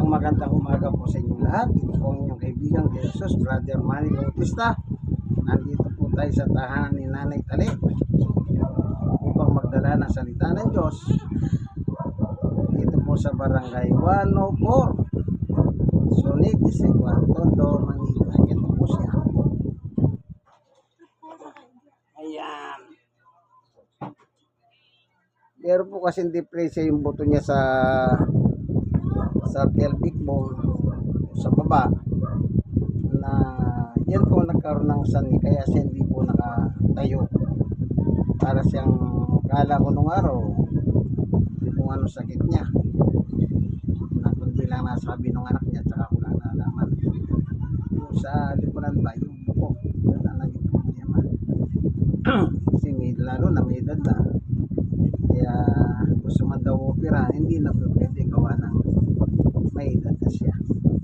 Magandang umaga po sa inyo lahat. Ito po ang inyong kaibigan kay Jesus, Brother Manny Bautista. Nandito po tayo sa tahanan ni Nanay Tali upang magdala ng salita ng Diyos. Dito po sa Barangay 104 Sunit, Isiguan, Tondo, Manila. Ito po siya. Ayan. Meron po kasing depresya yung buto niya sa pelvic bone sa baba na yan po nagkaroon ng sani kaya siya hindi po nakatayo. Para siyang kala ko nung araw kung ano sakit niya na kundi lang nasabi nung anak niya tsaka ko lang nalaman yung sa likuran ba yung buko yan ang naging problema. Kasi lalo na may edad na kaya gusto man daw opera hindi na pwede gawa ng may edad na siya.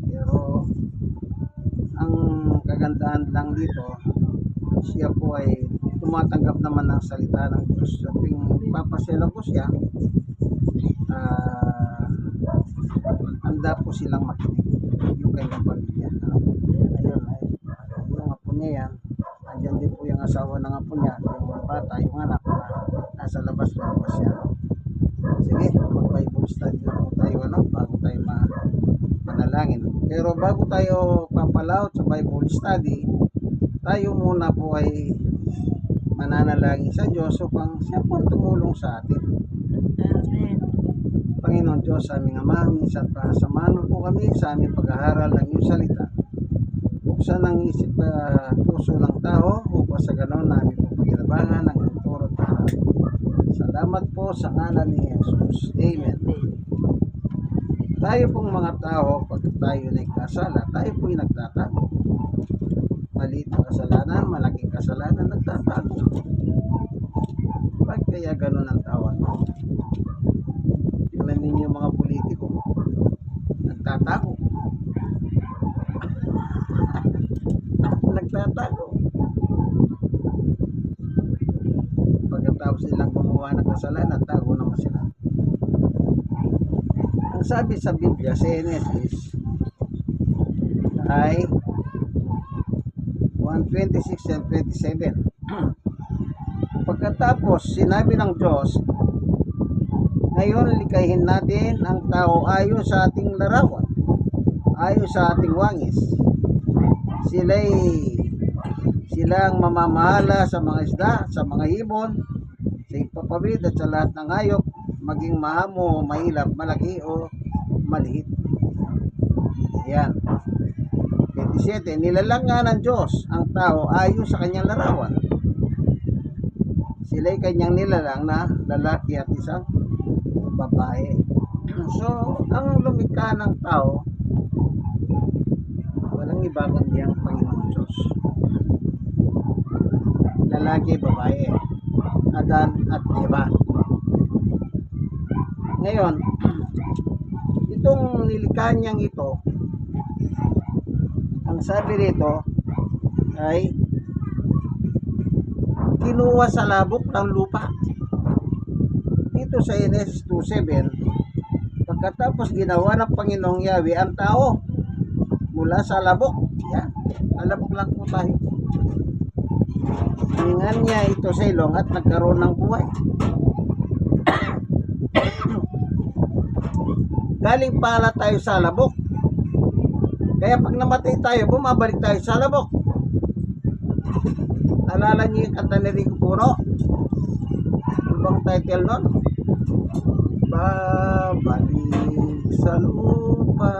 Pero ang kagandahan lang dito, siya po ay tumatanggap naman ng salita ng Diyos. Sa tuwing papasela ko siya, handa po silang makinig yung kanyang pamilya. Ayun, yung apo niya yan, andyan din po yung asawa ng apo niya, yung bata, yung anak na nasa labas po siya. Sige, mag-Bible study na po tayo bago tayo manalangin. Pero bago tayo papalaot sa Bible study, tayo muna po ay mananalangin sa Diyos upang siya po tumulong sa atin. Amen. Panginoon Diyos, aming Ama, minsan pa samahan mo po kami sa aming pag-aaral ng iyong salita. Buksan ang isip puso ng tao upang sa ganon namin po pagkinabangan ang iyong turo at aral. Salamat po sa ngalan ni Jesus. Amen. Tayo pong mga tao, pag tayo na kasala, tayo po yung nagtatago. Maliit na kasalanan, malaking kasalanan, nagtatago. Bakit kaya ganun ang tawag? Tingnan ninyo mga politiko, nagtatago. Nagtatago. Pagkatapos silang gumawa ng kasalanan, tago naman sila. Ang sabi sa Biblia, sa Genesis, ay 1:26 and 27. Pagkatapos, sinabi ng Diyos, ngayon likahin natin ang tao ayon sa ating larawan, ayon sa ating wangis. Silang mamamahala sa mga isda, sa mga ibon, sa ipapawid at sa lahat ng hayop, maging mahamo, mahilap, malaki o maliit. Yan. 27. Nilalang nga ng Diyos ang tao ayon sa kanyang larawan. Sila'y kanyang nilalang na lalaki at isang babae. So, ang lumikha ng tao, walang iba kundi ang Panginoon Diyos. Lalaki, babae, Adan at Eva. Ngayon, itong nilikha niyang ito, ang sabi rito ay kinuha sa labok ng lupa. Dito sa Genesis 2:7, pagkatapos ginawa ng Panginoong Yahweh ang tao mula sa labok. Yan, alabok lang po tayo. Hiningan niya ito sa ilong at nagkaroon ng buhay. Galing pala tayo sa labok. Kaya pag namatay tayo, bumabalik tayo sa labok. Alala niyo yung kanta ni Rico Puno? Ibang title nun? Babalik sa lupa.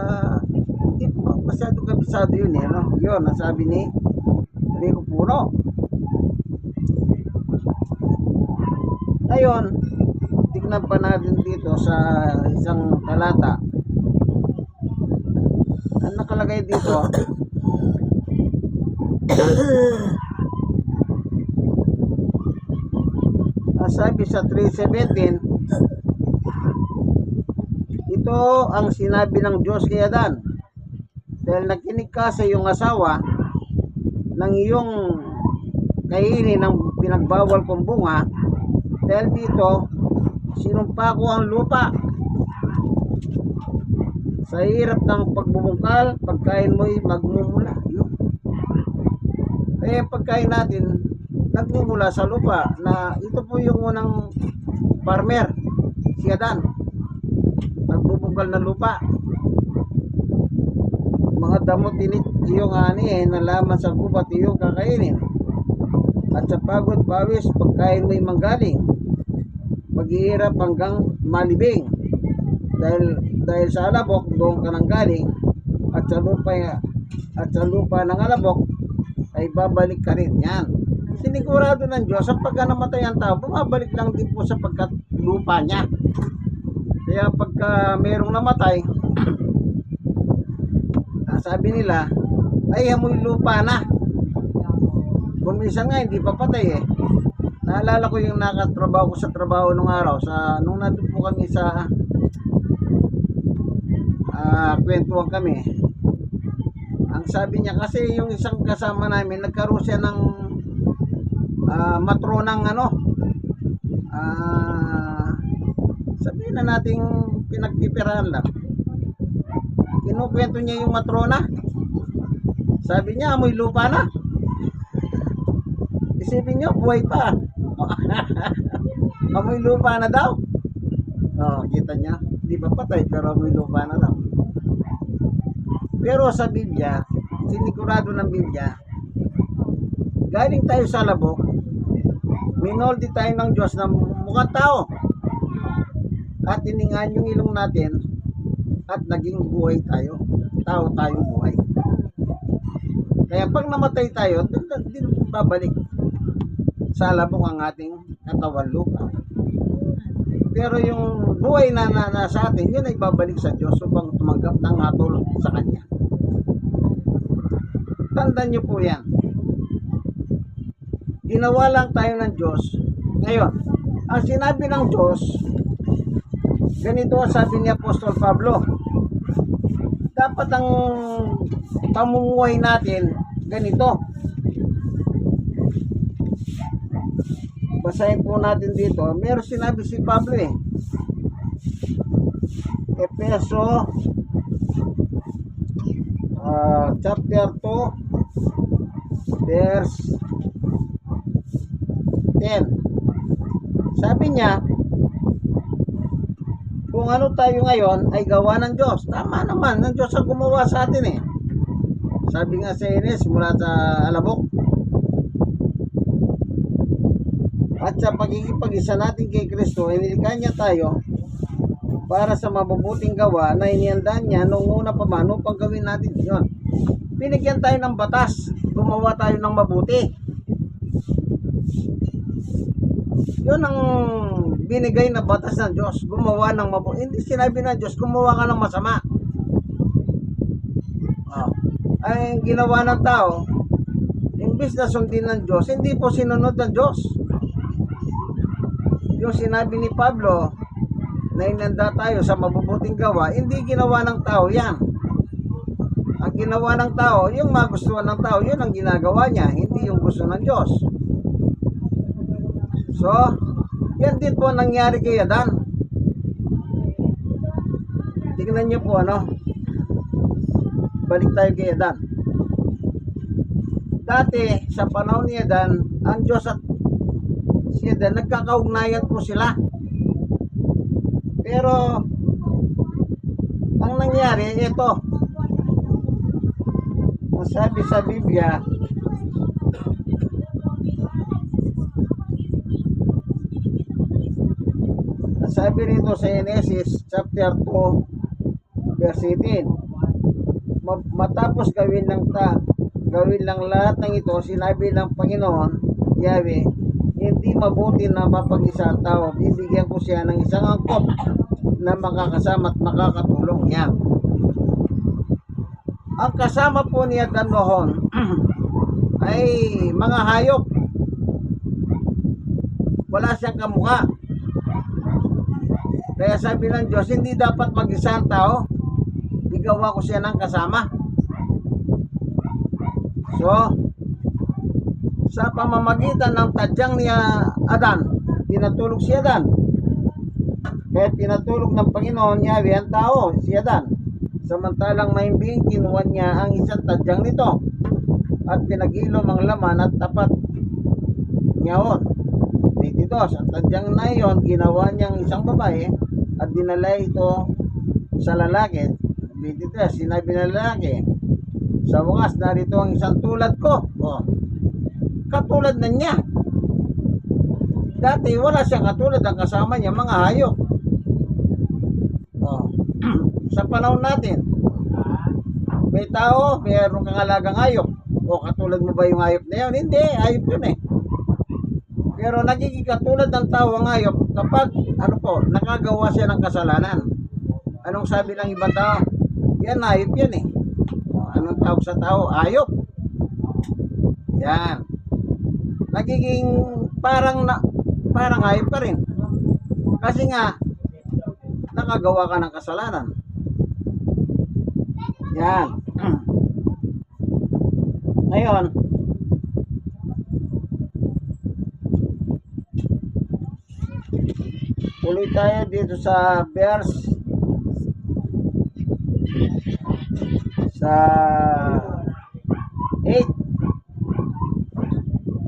Hindi po masyado kabisado yun eh. No? Yun, nasabi ni Rico Puno. Ngayon, tignan pa natin dito sa isang talata. Ang nakalagay dito, sabi sa 3:17, ito ang sinabi ng Diyos kay Adan, dahil nakinig ka sa iyong asawa ng iyong kainin ng pinagbawal kong bunga, dahil dito sinumpa ko ang lupa Sa hirap ng pagbubungkal, pagkain mo'y magmumula. Yun. Kaya yung pagkain natin, nagmumula sa lupa na ito po yung unang farmer, si Adan. Nagbubungkal ng lupa. Mga damot init iyong ani nalaman sa gubat iyong kakainin. At sa pagod pawis, pagkain mo'y manggaling. Maghihirap hanggang malibing. Dahil sa alabok, doon ka nang galing. At sa lupa ng alabok, ay babalik ka rin. Yan. Sinigurado ng Diyos, sa pagka namatay ang tao, bumabalik lang din po sa pagkat lupa niya. Kaya pagka merong namatay, sabi nila, ay amoy lupa na. Kung minsan nga, hindi pa patay eh. Naalala ko yung nakatrabaho ko sa trabaho nung araw, nung nandun po kami sa kwentuhan kami. Ang sabi niya, kasi yung isang kasama namin, nagkaroon siya ng matronang sabihin na nating pinagpipirahan lang. Kinukwento niya yung matrona. Sabi niya, amoy lupa na. Isipin niyo, buhay pa. Amoy lupa na daw. Kita niya, hindi pa patay pero amoy lupa na daw. Pero sa Biblia, sinigurado ng Biblia, galing tayo sa labok, minoldi tayo ng Diyos na mukhang tao. At tiningan yung ilong natin at naging buhay tayo. Tao tayong buhay. Kaya pag namatay tayo, din babalik sa labok ang ating katawan lupa. Pero yung buhay na nasa atin, yun ay babalik sa Diyos upang tumanggap ng hatol sa Kanya. Tandaan nyo po yan. Ginawa lang tayo ng Diyos. Ngayon, ang sinabi ng Diyos, ganito ang sabi ni Apostol Pablo, dapat ang pamumuhay natin ganito. Basahin po natin dito. Meron sinabi si Pablo eh. Efeso chapter 2 verse 10. Sabi niya, kung ano tayo ngayon ay gawa ng Diyos. Tama naman, ng Diyos ang gumawa sa atin eh. Sabi nga sa Ines mula sa alabok. At sa pagkikipag-isa natin kay Kristo, inilikha niya tayo para sa mabubuting gawa na inihandaan niya nung una pa man upang gawin natin yun. Binigyan tayo ng batas, gumawa tayo ng mabuti. Yun ang binigay na batas ng Diyos, gumawa ng mabuti. Hindi sinabi ng Diyos, gumawa ka ng masama. Ay ginawa ng tao, imbis na sundin ng Diyos, hindi po sinunod ng Diyos. Yung sinabi ni Pablo na inanda tayo sa mabubuting gawa, hindi ginawa ng tao yan. Ang ginawa ng tao, yung magustuhan ng tao, yun ang ginagawa niya, hindi yung gusto ng Diyos. So, yan din po nangyari kay Adan. Tingnan niyo po balik tayo kay Adan. Dati, sa panahon ni Adan, ang Diyos at si Adan, nagkakaugnayan po sila. Pero, ang nangyari, ito. Ang sabi sa Biblia, ang sabi rito sa Genesis chapter 2 verse 18, matapos gawin lang lahat ng ito, sinabi ng Panginoon Yahweh, hindi mabuti na mapag-isa ang tao, bibigyan ko siya ng isang angkop na makakasama at makakatulong niya. Ang kasama po ni Adan noon ay mga hayop. Wala siyang kamukha. Kaya sabi ng Diyos, hindi dapat mag-isa ang tao, igawa ko siya ng kasama. So, sa pamamagitan ng tadyang ni Adan, pinatulog si Adan. Kaya pinatulog ng Panginoon Yahweh ang tao, si Adan. Samantalang mahimbing, kinuha niya ang isang tadyang nito at pinag-ilom ang laman at tapat niyaon. 22. Ang tadyang na iyon, ginawa niyang isang babae at dinala ito sa lalaki. 23. Sinabi ng lalaki, sa wakas, narito ang isang tulad ko. Oh, katulad na niya. Dati wala siyang katulad, ang kasama niya mga hayop. Oh. Sa panahon natin, may tao, mayroon kang alagang hayop. O katulad mo ba yung hayop na yun? Hindi, hayop yun eh. Pero nagiging katulad ng tao ang hayop kapag nakagawa siya ng kasalanan. Anong sabi ng ibang tao? Yan, hayop yan eh. O, anong tawag sa tao? Hayop. Yan. Nagiging parang hayop pa rin. Kasi nga, nakagawa ka ng kasalanan. Yan. Ngayon, tuloy tayo dito sa verse sa 8.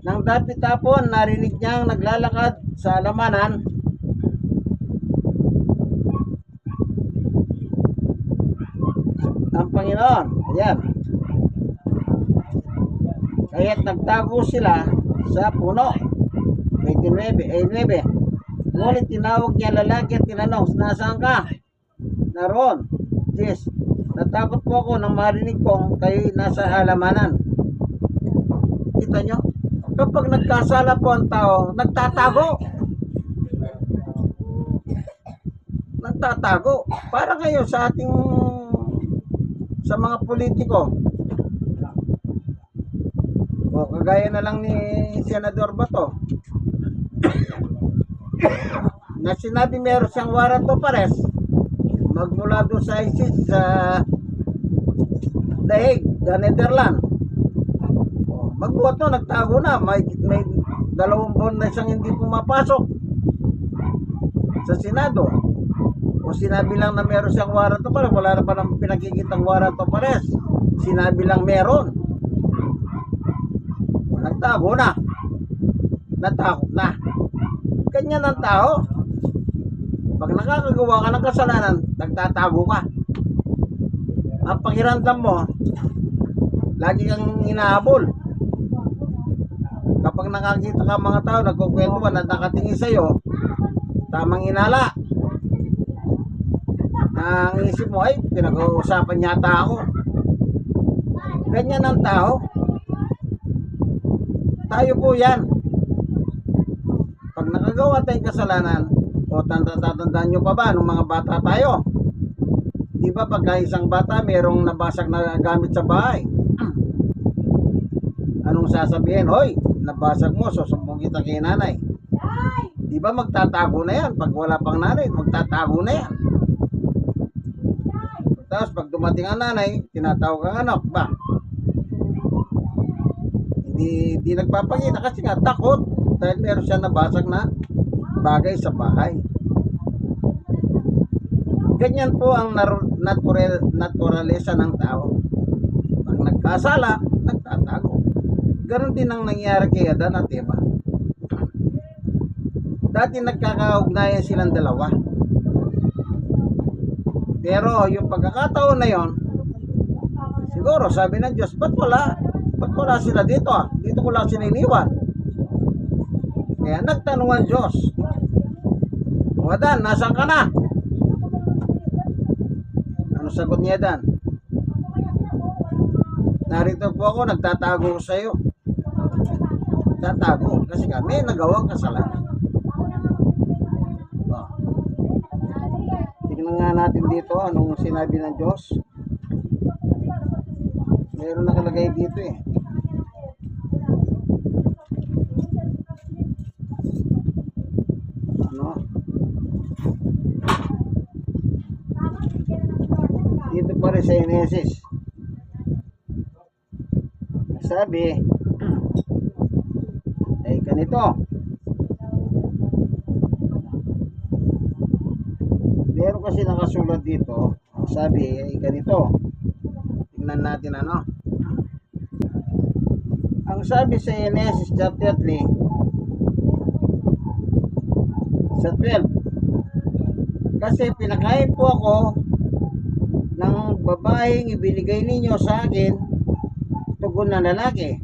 Nang dapit hapon, narinig niyang naglalakad sa alamanan ang Panginoon. Ayan. Kaya't nagtago sila sa puno. 9. Ngunit tinawag niya lalaki at tinanong, nasaan ka? Naroon. 10. Natakot po ako nang marinig kong kayo nasa alamanan. Kita nyo? Kapag nagkasala po ang tao, nagtatago. Nagtatago. Para ngayon sa mga politiko. O kagaya na lang ni Senador Bato. Na sinabi meron siyang warrant of arrest magmula doon sa ISIS sa The Hague, the Netherlands. Magbuhat no, nagtago na. May 2 buwan na siyang hindi pumapasok sa Senado. O sinabi lang na meron siyang warrant of arrest, wala na pa nang pinakikitang warrant of arrest. Sinabi lang meron. Nagtago na. Natakot na. Ganyan ang tao. Pag nakakagawa ka ng kasalanan, nagtatago ka. Ang pakiramdam mo, lagi kang hinahabol. Kapag nakakita ka mga tao, nagkukwentuhan at nakatingin sa'yo, tamang inala. Ang isip mo, ay, pinag-uusapan yata ako. Ganyan ang tao. Tayo po yan. Pag nakagawa tayong kasalanan, o tatandaan nyo pa ba nung mga bata tayo? Di ba pagka isang bata mayroong nabasag na gamit sa bahay? Anong sasabihin? Hoy, nabasag mo, susumbong kita kay nanay. Di ba magtatago na yan? Pag wala pang nanay, magtatago na yan. Tapos pag dumating ang nanay, tinatawag ang anak ba? Hindi nagpapakita kasi nga takot dahil meron siya nabasag na bagay sa bahay. Ganyan po ang naturalesa ng tao. Pag nagkasala, nagtatago. Ganon din ang nangyari kay Adan at Eva. Dati nagkakaugnayan silang dalawa. Pero yung pagkakataon na yon, siguro sabi ng Diyos, ba't wala sila dito? Dito ko lang sila iniwan. Kaya nagtanong ang Diyos, o Adan, nasaan ka na? Ano sagot niya, Adan? Narito po ako, nagtatago ko sa iyo. Tatago kasi kami nagawang kasalanan. Tingnan nga natin dito anong sinabi ng Diyos. Meron nakalagay dito eh. Ano? Dito pa rin sa Genesis. Sabi, ay ganito. Meron kasi nakasulat dito. sabi ay ganito. Tingnan natin ano. Ang sabi sa Genesis chapter 3 sa 12, kasi pinakain po ako ng babaeng ibinigay ninyo sa akin tugon ng lalaki.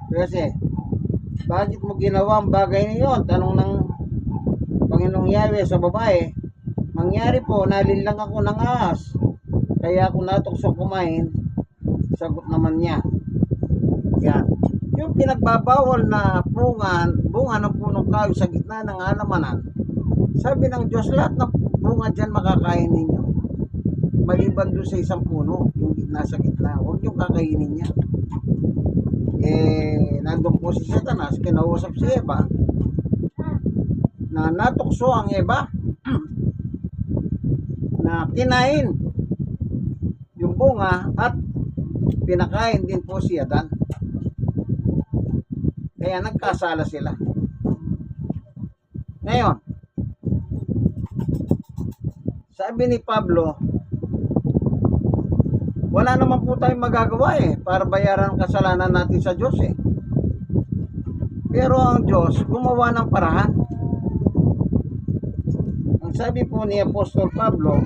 Kasi bakit mo ginawa ang bagay niyon? Tanong ng Panginoong Yahweh sa babae. Mangyari po, nalinlang ako ng ahas, kaya ako natukso kumain. Sagot naman niya. Yan. Yung pinagbabawal na bunga ng punong kahoy sa gitna ng halamanan, sabi ng Diyos, lahat ng bunga dyan makakain ninyo. Maliban doon sa isang puno, yung nasa gitna, huwag yung kakainin niya. Nandun po si Satanas, kinausap si Eva, na natukso ang Eva, na kinain yung bunga at pinakain din po si Adan. Kaya nagkasala sila. Ngayon, sabi ni Pablo, wala naman po tayong magagawa para bayaran ang kasalanan natin sa Diyos Pero ang Diyos gumawa ng paraan. Ang sabi po ni Apostol Pablo,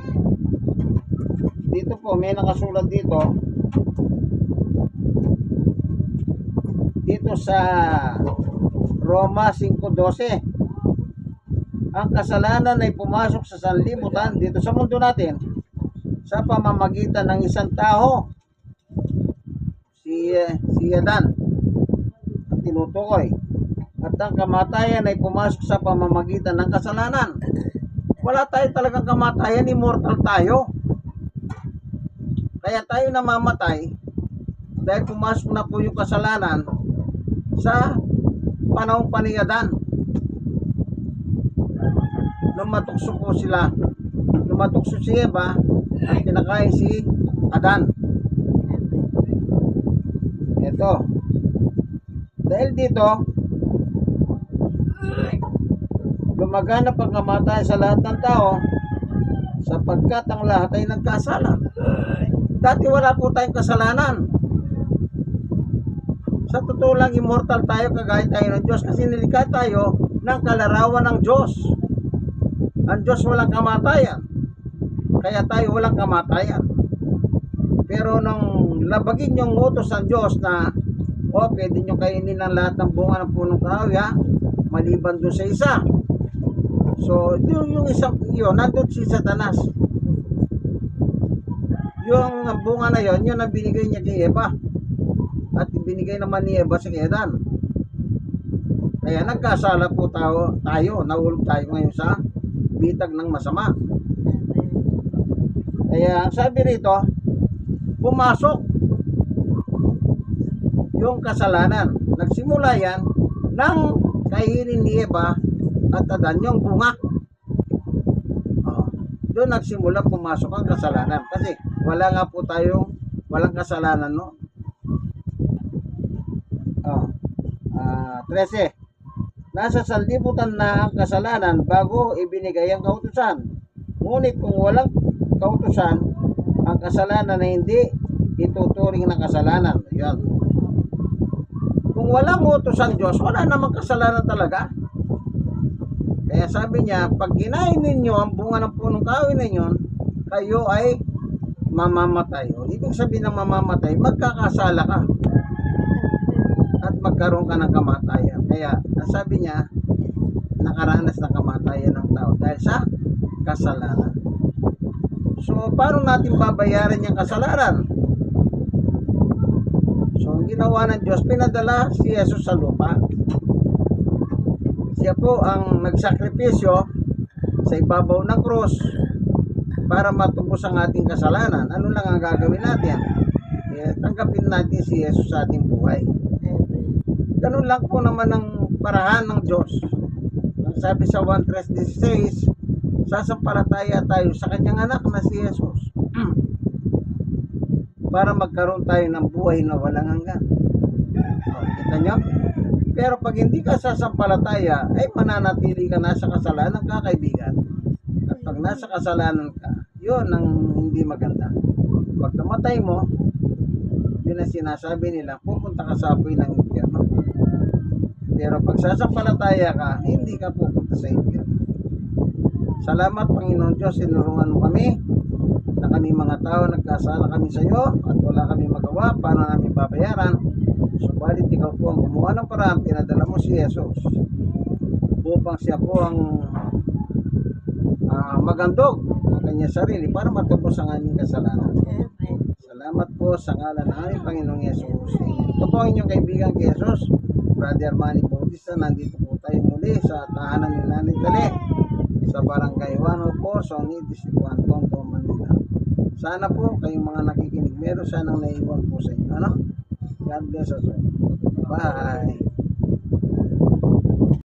dito po may nakasulat dito sa Roma 5:12. Ang kasalanan ay pumasok sa sanlibutan dito sa mundo natin sa pamamagitan ng isang tao, si Adan, ang tinutukoy. At ang kamatayan ay pumasok sa pamamagitan ng kasalanan. Wala tayo talagang kamatayan, immortal tayo. Kaya tayo namamatay dahil pumasok na po yung kasalanan sa panahon pa ni Adan. Lumatukso po sila. Lumatukso si Eva at pinakain si Adan. Ito. Dahil dito, lumaganap ang kamatayan sa lahat ng tao sapagkat ang lahat ay nagkasala. Dati wala po tayong kasalanan. Sa totoo lang, immortal tayo, kagaya tayo ng Diyos kasi nilikha tayo ng kalarawan ng Diyos. Ang Diyos walang kamatayan, kaya tayo walang kamatayan. Pero nung labagin yung utos ng Diyos na pwede nyo kainin ng lahat ng bunga ng punong kahoy maliban doon sa isa. So yung isang yun, nandun si Satanas. Yung bunga na yun ang binigay niya kay Eva. At binigay naman ni Eva sa Adan. Kaya nagkasala po tayo, nahulog tayo ngayon sa bitag ng masama. Kaya sabi rito, pumasok yung kasalanan. Nagsimula yan nang kainin ni Eva at Adan yung bunga. Doon nagsimula pumasok ang kasalanan. Kasi wala nga po tayong walang kasalanan, no? 13. Nasa sanlibutan na ang kasalanan bago ibinigay ang kautusan. Ngunit kung walang kautusan, ang kasalanan na hindi ituturing na kasalanan. Yan. Kung walang utos ang Diyos, wala namang kasalanan talaga. Kaya sabi niya, pag kinain ninyo ang bunga ng punong kahoy ninyo, kayo ay mamamatay. O, ibig sabihin ng mamamatay, magkakasala ka. At magkaroon ka ng kamatayan. Kaya, sabi niya, nakaranas ng kamatayan ng tao dahil sa kasalanan. So, paano natin babayaran yung kasalanan? So, ang ginawa ng Diyos, pinadala si Jesus sa lupa. Siya po ang nagsakripisyo sa ibabaw ng krus para matubos ang ating kasalanan. Ano lang ang gagawin natin? Tanggapin natin si Jesus sa ating buhay. Ganun lang po naman ang parahan ng Diyos. Ang sabi sa 1:16, sasampalataya tayo sa kanyang anak na si Jesus para magkaroon tayo ng buhay na walang hanggan. Kita nyo? Pero pag hindi ka sasampalataya, ay mananatili ka na sa kasalanan ka, kaibigan. At pag nasa kasalanan ka, Yun ang hindi maganda. Pag namatay mo, yun ang sinasabi nila, pupunta ka sa apoy ng impyerno. Pero pag sasampalataya ka, hindi ka pupunta sa impyerno. Salamat Panginoon Diyos, sinurungan mo kami na kami mga tao nagkasala kami sa iyo at wala kami magawa, paano namin babayaran? Subalit ikaw po ang gumawa ng paraan, pinadala mo si Jesus upang siya po ang magandog ng kanyang sarili para matubos ang aming kasalanan. Salamat po sa ngalan ng aming Panginoong Jesus. Ito po ang inyong kaibigan kay Jesus, Brother Manny Bautista. Nandito po tayo muli sa tahanan ni Nanay Tali sa Barangay 104, Sony, District 1, Tondo, Manila. Sana po kayong mga nakikinig, meron sanang naiwan po sa inyo. Ano? God bless us all. Bye!